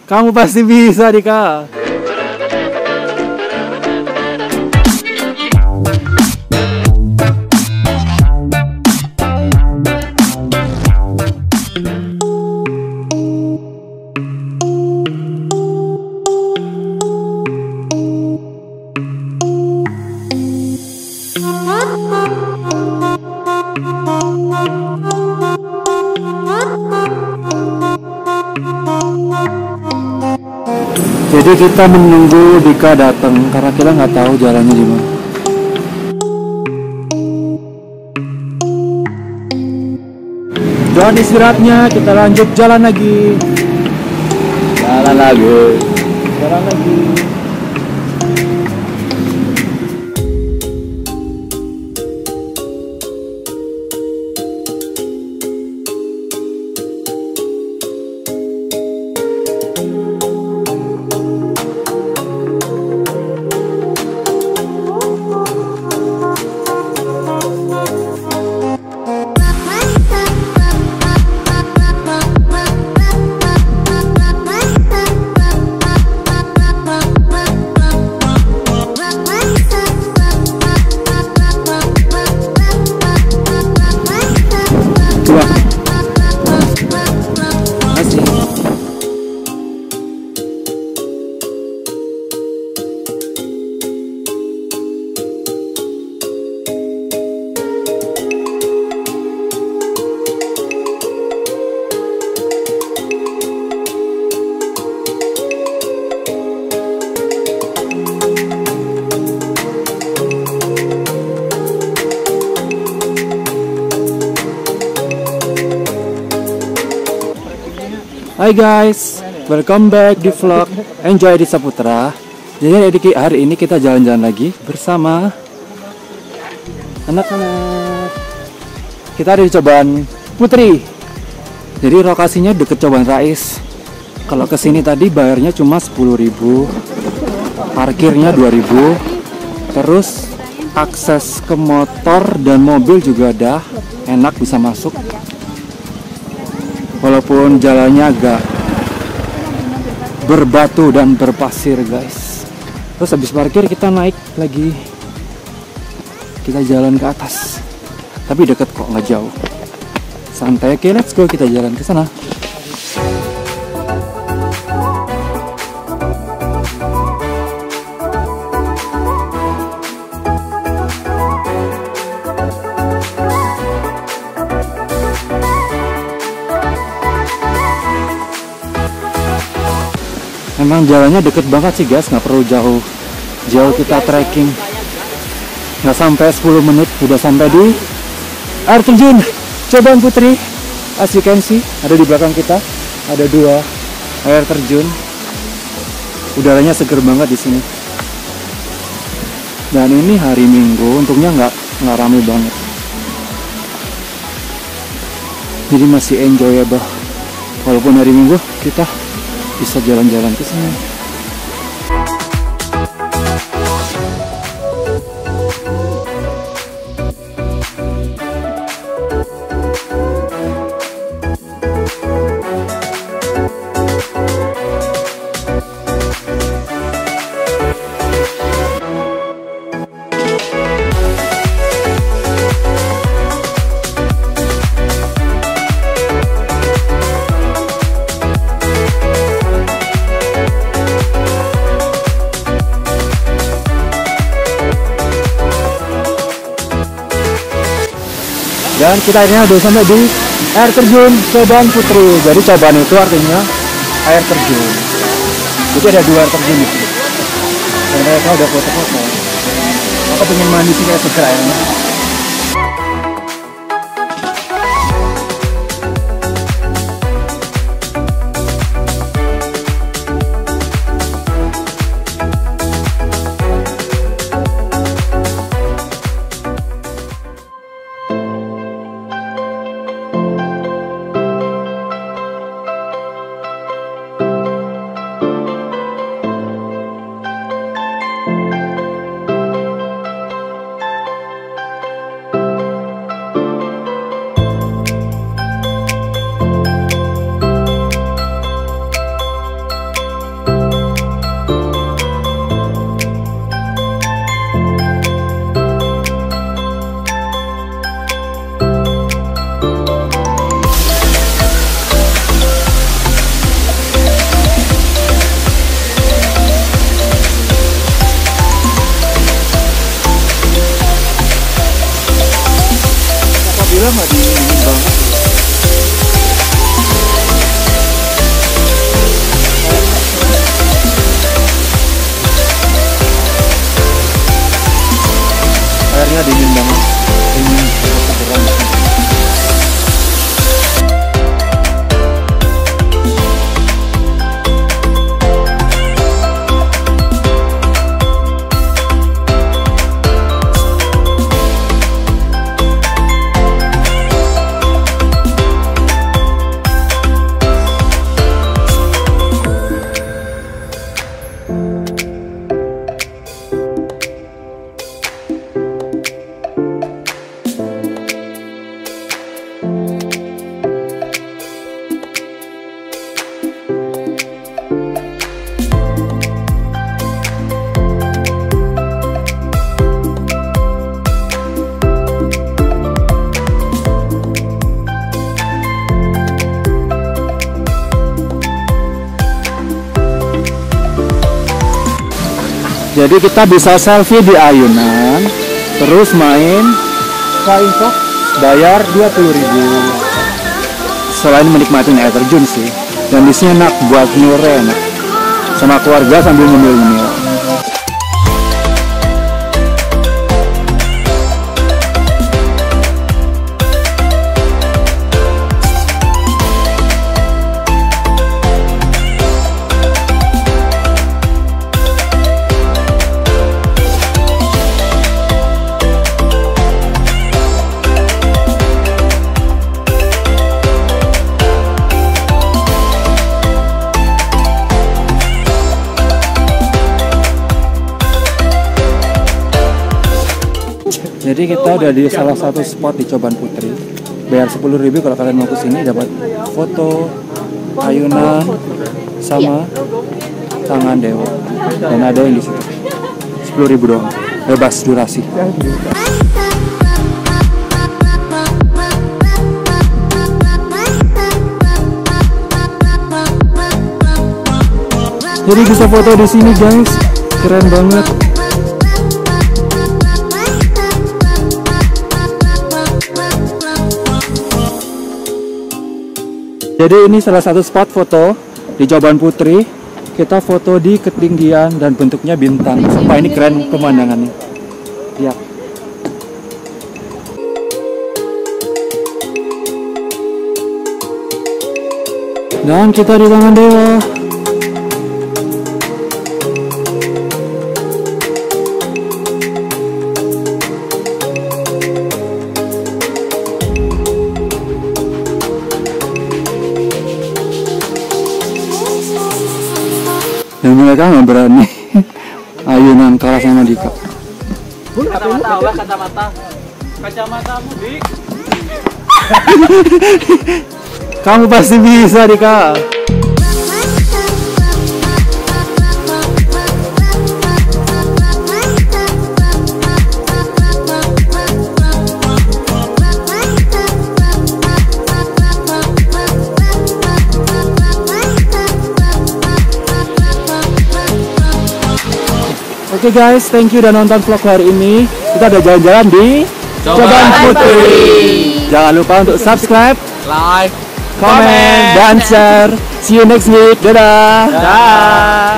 Kamu pasti bisa, Dika. Jadi kita menunggu Dika datang karena kita nggak tahu jalannya di mana. Doa istirahatnya, kita lanjut jalan lagi. Jalan lagi. Jalan lagi. Hai guys, welcome back di vlog Enjoy Adhet Saputra. Jadi hari ini kita jalan-jalan lagi bersama anak-anak. Kita ada di Coban Putri. Jadi lokasinya deket Coban Rais. Kalau kesini tadi bayarnya cuma 10.000, parkirnya 2.000. Terus akses ke motor dan mobil juga ada, enak bisa masuk. Walaupun jalannya agak berbatu dan berpasir guys. Terus habis parkir kita naik lagi. Kita jalan ke atas. Tapi deket kok, nggak jauh. Santai, oke, let's go, kita jalan ke sana. Emang jalannya deket banget sih guys, nggak perlu jauh kita trekking. Nggak sampai 10 menit udah sampai di air terjun Coban Putri. As you can see, ada di belakang kita ada 2 air terjun. Udaranya seger banget di sini. Dan ini hari Minggu, untungnya nggak rame banget. Jadi masih enjoyable. Walaupun hari Minggu kita bisa jalan-jalan ke sini. Dan kita akhirnya udah sampai di air terjun Coban Putri. Jadi Coban itu artinya air terjun. Jadi ada 2 air terjun di sini. Dan mereka udah foto-foto. Aku pengen mandi sih kayak seger airnya. Jadi kita bisa selfie di Ayunan, terus main flying fox, bayar 20.000. Selain menikmati air terjun sih, dan di sini enak buat nyore, enak sama keluarga sambil ngemil-ngemil. Jadi kita udah di salah satu spot di Coban Putri. Bayar 10.000 kalau kalian mau kesini, dapat foto ayunan sama tangan dewa. Dan ada yang di situ. 10.000 doang. Bebas durasi. Jadi bisa foto di sini guys. Keren banget. Jadi ini salah satu spot foto di Coban Putri. Kita foto di ketinggian dan bentuknya bintang. Sumpah ini keren pemandangannya. Lihat. Dan kita di tangan dewa. Dan mereka nggak berani ayunan kalah sama Dika. Kacamatamu Dik. Kamu pasti bisa Dika. Oke guys, thank you udah nonton vlog hari ini. Kita udah jalan-jalan di Coban Putri. Jangan lupa untuk subscribe, Like, comment, dan share. See you next week. Dadah. Dah.